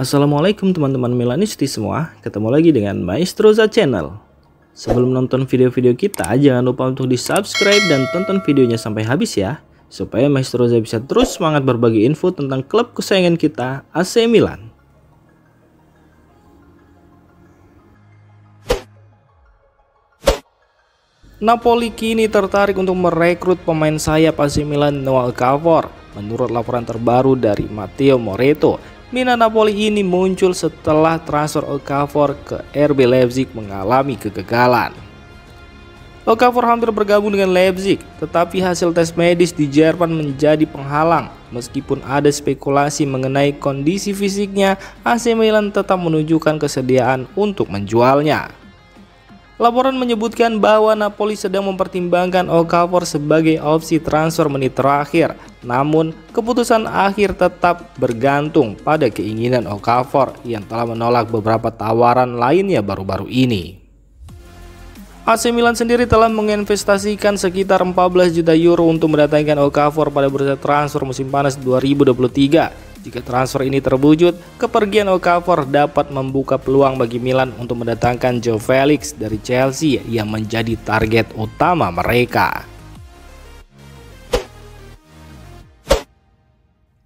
Assalamualaikum teman-teman Milanisti semua, ketemu lagi dengan Maestroza Channel. Sebelum nonton video-video kita, jangan lupa untuk di subscribe dan tonton videonya sampai habis ya, supaya Maestroza bisa terus semangat berbagi info tentang klub kesayangan kita, AC Milan. Napoli kini tertarik untuk merekrut pemain sayap AC Milan Noah Okafor. Menurut laporan terbaru dari Matteo Moretto, minat Napoli ini muncul setelah transfer Okafor ke RB Leipzig mengalami kegagalan. Okafor hampir bergabung dengan Leipzig, tetapi hasil tes medis di Jerman menjadi penghalang. Meskipun ada spekulasi mengenai kondisi fisiknya, AC Milan tetap menunjukkan kesediaan untuk menjualnya. Laporan menyebutkan bahwa Napoli sedang mempertimbangkan Okafor sebagai opsi transfer menit terakhir. Namun, keputusan akhir tetap bergantung pada keinginan Okafor yang telah menolak beberapa tawaran lainnya baru-baru ini. AC Milan sendiri telah menginvestasikan sekitar 14 juta euro untuk mendatangkan Okafor pada bursa transfer musim panas 2023. Jika transfer ini terwujud, kepergian Okafor dapat membuka peluang bagi Milan untuk mendatangkan Joao Felix dari Chelsea yang menjadi target utama mereka.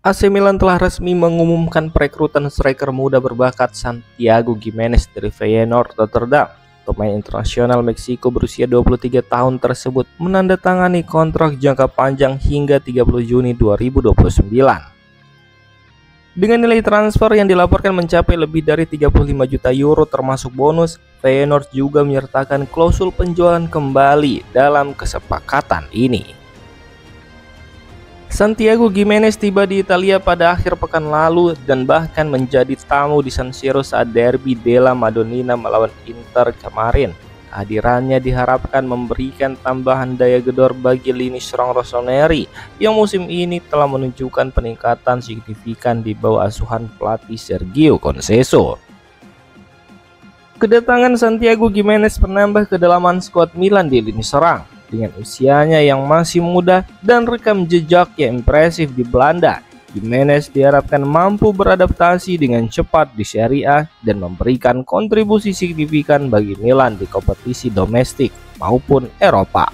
AC Milan telah resmi mengumumkan perekrutan striker muda berbakat Santiago Gimenez dari Feyenoord Rotterdam. Pemain internasional Meksiko berusia 23 tahun tersebut menandatangani kontrak jangka panjang hingga 30 Juni 2029. Dengan nilai transfer yang dilaporkan mencapai lebih dari 35 juta euro termasuk bonus, Feyenoord juga menyertakan klausul penjualan kembali dalam kesepakatan ini. Santiago Gimenez tiba di Italia pada akhir pekan lalu dan bahkan menjadi tamu di San Siro saat derby della Madonnina melawan Inter kemarin. Kehadirannya diharapkan memberikan tambahan daya gedor bagi lini serang rossoneri yang musim ini telah menunjukkan peningkatan signifikan di bawah asuhan pelatih Sergio Conceição. Kedatangan Santiago Gimenez menambah kedalaman skuad Milan di lini serang. Dengan usianya yang masih muda dan rekam jejak yang impresif di Belanda, Gimenez diharapkan mampu beradaptasi dengan cepat di Serie A dan memberikan kontribusi signifikan bagi Milan di kompetisi domestik maupun Eropa.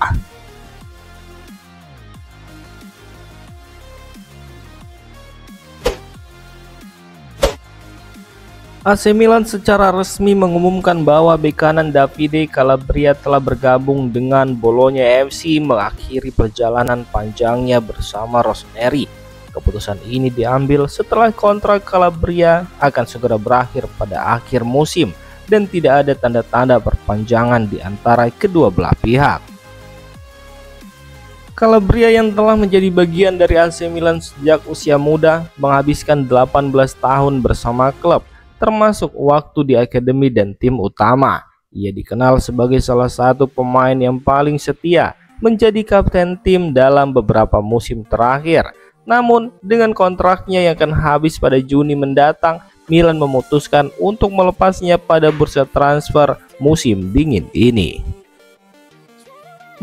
AC Milan secara resmi mengumumkan bahwa bek kanan Davide Calabria telah bergabung dengan Bologna FC mengakhiri perjalanan panjangnya bersama Rossoneri. Keputusan ini diambil setelah kontrak Calabria akan segera berakhir pada akhir musim dan tidak ada tanda-tanda perpanjangan di antara kedua belah pihak. Calabria yang telah menjadi bagian dari AC Milan sejak usia muda menghabiskan 18 tahun bersama klub, termasuk waktu di akademi dan tim utama. Ia dikenal sebagai salah satu pemain yang paling setia, menjadi kapten tim dalam beberapa musim terakhir. Namun, dengan kontraknya yang akan habis pada Juni mendatang, Milan memutuskan untuk melepasnya pada bursa transfer musim dingin ini.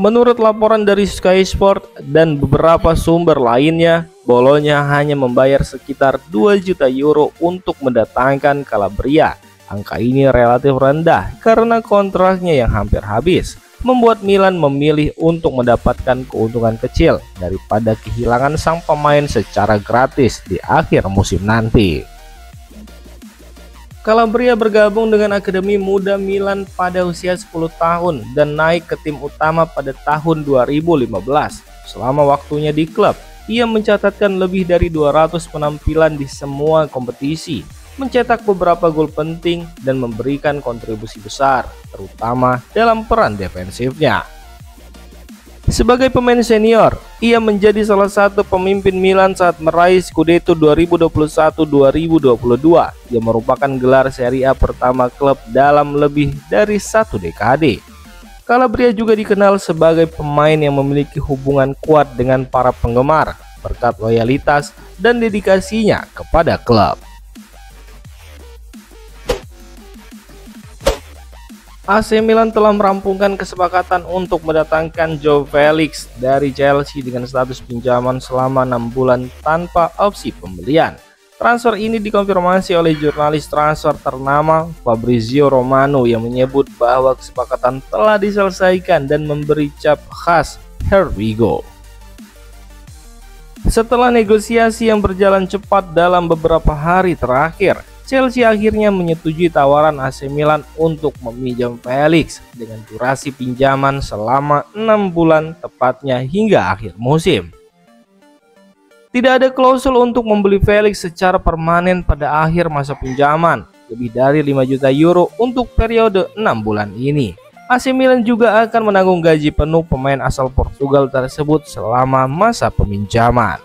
Menurut laporan dari Sky Sport dan beberapa sumber lainnya, Bologna hanya membayar sekitar 2 juta euro untuk mendatangkan Calabria. Angka ini relatif rendah karena kontraknya yang hampir habis, membuat Milan memilih untuk mendapatkan keuntungan kecil daripada kehilangan sang pemain secara gratis di akhir musim nanti. Calabria bergabung dengan Akademi Muda Milan pada usia 10 tahun dan naik ke tim utama pada tahun 2015. Selama waktunya di klub, ia mencatatkan lebih dari 200 penampilan di semua kompetisi, mencetak beberapa gol penting dan memberikan kontribusi besar, terutama dalam peran defensifnya. Sebagai pemain senior, ia menjadi salah satu pemimpin Milan saat meraih Scudetto 2021-2022 yang merupakan gelar Serie A pertama klub dalam lebih dari 1 dekade. Calabria juga dikenal sebagai pemain yang memiliki hubungan kuat dengan para penggemar berkat loyalitas dan dedikasinya kepada klub. AC Milan telah merampungkan kesepakatan untuk mendatangkan Joao Felix dari Chelsea dengan status pinjaman selama 6 bulan tanpa opsi pembelian. Transfer ini dikonfirmasi oleh jurnalis transfer ternama Fabrizio Romano yang menyebut bahwa kesepakatan telah diselesaikan dan memberi cap khas "Here we go". Setelah negosiasi yang berjalan cepat dalam beberapa hari terakhir, Chelsea akhirnya menyetujui tawaran AC Milan untuk meminjam Felix dengan durasi pinjaman selama 6 bulan, tepatnya hingga akhir musim. Tidak ada klausul untuk membeli Felix secara permanen pada akhir masa pinjaman, lebih dari 5 juta euro untuk periode 6 bulan ini. AC Milan juga akan menanggung gaji penuh pemain asal Portugal tersebut selama masa peminjaman.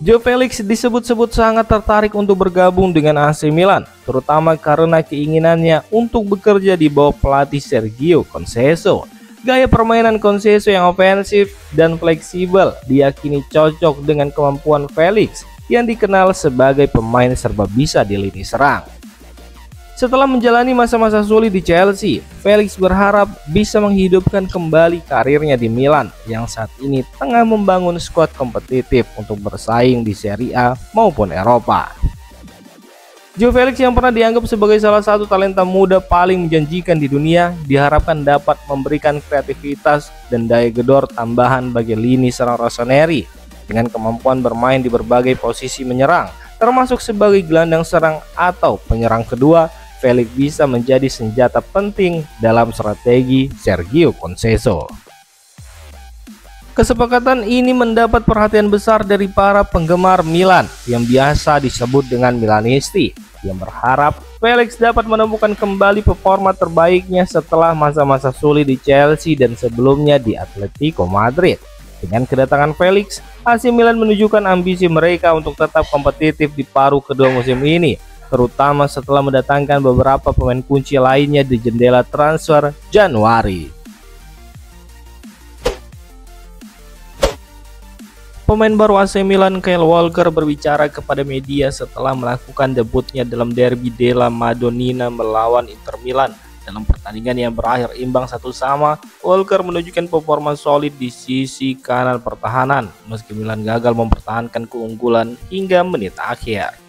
Joao Felix disebut-sebut sangat tertarik untuk bergabung dengan AC Milan, terutama karena keinginannya untuk bekerja di bawah pelatih Sergio Conceição. Gaya permainan Conceição yang ofensif dan fleksibel diyakini cocok dengan kemampuan Felix yang dikenal sebagai pemain serba bisa di lini serang. Setelah menjalani masa-masa sulit di Chelsea, Felix berharap bisa menghidupkan kembali karirnya di Milan yang saat ini tengah membangun skuad kompetitif untuk bersaing di Serie A maupun Eropa. Joao Felix yang pernah dianggap sebagai salah satu talenta muda paling menjanjikan di dunia diharapkan dapat memberikan kreativitas dan daya gedor tambahan bagi lini serang Rossoneri dengan kemampuan bermain di berbagai posisi menyerang, termasuk sebagai gelandang serang atau penyerang kedua. Felix bisa menjadi senjata penting dalam strategi Sergio Conceição. Kesepakatan ini mendapat perhatian besar dari para penggemar Milan yang biasa disebut dengan Milanisti, yang berharap Felix dapat menemukan kembali performa terbaiknya setelah masa-masa sulit di Chelsea dan sebelumnya di Atletico Madrid. Dengan kedatangan Felix, AC Milan menunjukkan ambisi mereka untuk tetap kompetitif di paruh kedua musim ini, terutama setelah mendatangkan beberapa pemain kunci lainnya di jendela transfer Januari. Pemain baru AC Milan Kyle Walker berbicara kepada media setelah melakukan debutnya dalam derby della Madonnina melawan Inter Milan. Dalam pertandingan yang berakhir imbang 1-1, Walker menunjukkan performa solid di sisi kanan pertahanan meski Milan gagal mempertahankan keunggulan hingga menit akhir.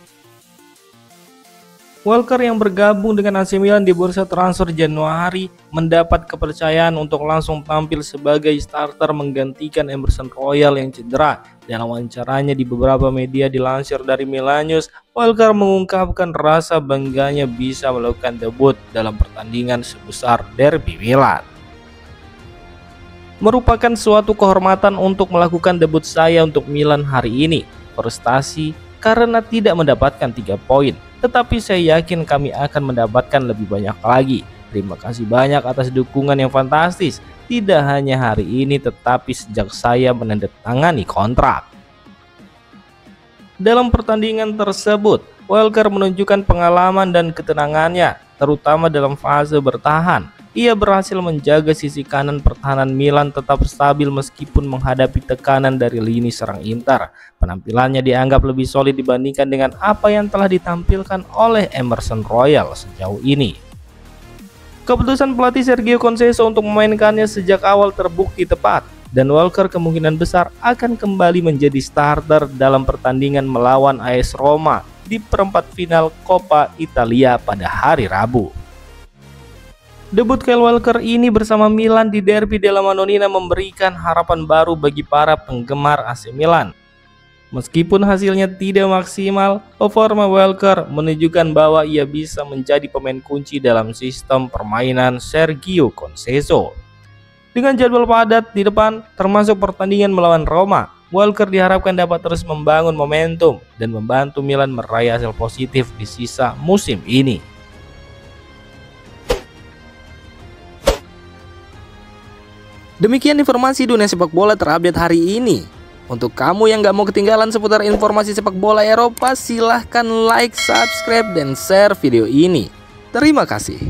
Walker yang bergabung dengan AC Milan di bursa transfer Januari mendapat kepercayaan untuk langsung tampil sebagai starter menggantikan Emerson Royal yang cedera. Dalam wawancaranya di beberapa media dilansir dari Milan News, Walker mengungkapkan rasa bangganya bisa melakukan debut dalam pertandingan sebesar derby Milan. Merupakan suatu kehormatan untuk melakukan debut saya untuk Milan hari ini. Frustasi karena tidak mendapatkan 3 poin. Tetapi saya yakin kami akan mendapatkan lebih banyak lagi. Terima kasih banyak atas dukungan yang fantastis, tidak hanya hari ini tetapi sejak saya menandatangani kontrak. Dalam pertandingan tersebut, Walker menunjukkan pengalaman dan ketenangannya, terutama dalam fase bertahan. Ia berhasil menjaga sisi kanan pertahanan Milan tetap stabil meskipun menghadapi tekanan dari lini serang Inter. Penampilannya dianggap lebih solid dibandingkan dengan apa yang telah ditampilkan oleh Emerson Royal sejauh ini. Keputusan pelatih Sergio Conceição untuk memainkannya sejak awal terbukti tepat, dan Walker kemungkinan besar akan kembali menjadi starter dalam pertandingan melawan AS Roma di perempat final Coppa Italia pada hari Rabu. Debut Kyle Walker ini bersama Milan di derby della Madonnina memberikan harapan baru bagi para penggemar AC Milan. Meskipun hasilnya tidak maksimal, performa Walker menunjukkan bahwa ia bisa menjadi pemain kunci dalam sistem permainan Sergio Conceição. Dengan jadwal padat di depan, termasuk pertandingan melawan Roma, Walker diharapkan dapat terus membangun momentum dan membantu Milan meraih hasil positif di sisa musim ini. Demikian informasi dunia sepak bola terupdate hari ini. Untuk kamu yang gak mau ketinggalan seputar informasi sepak bola Eropa, silahkan like, subscribe, dan share video ini. Terima kasih.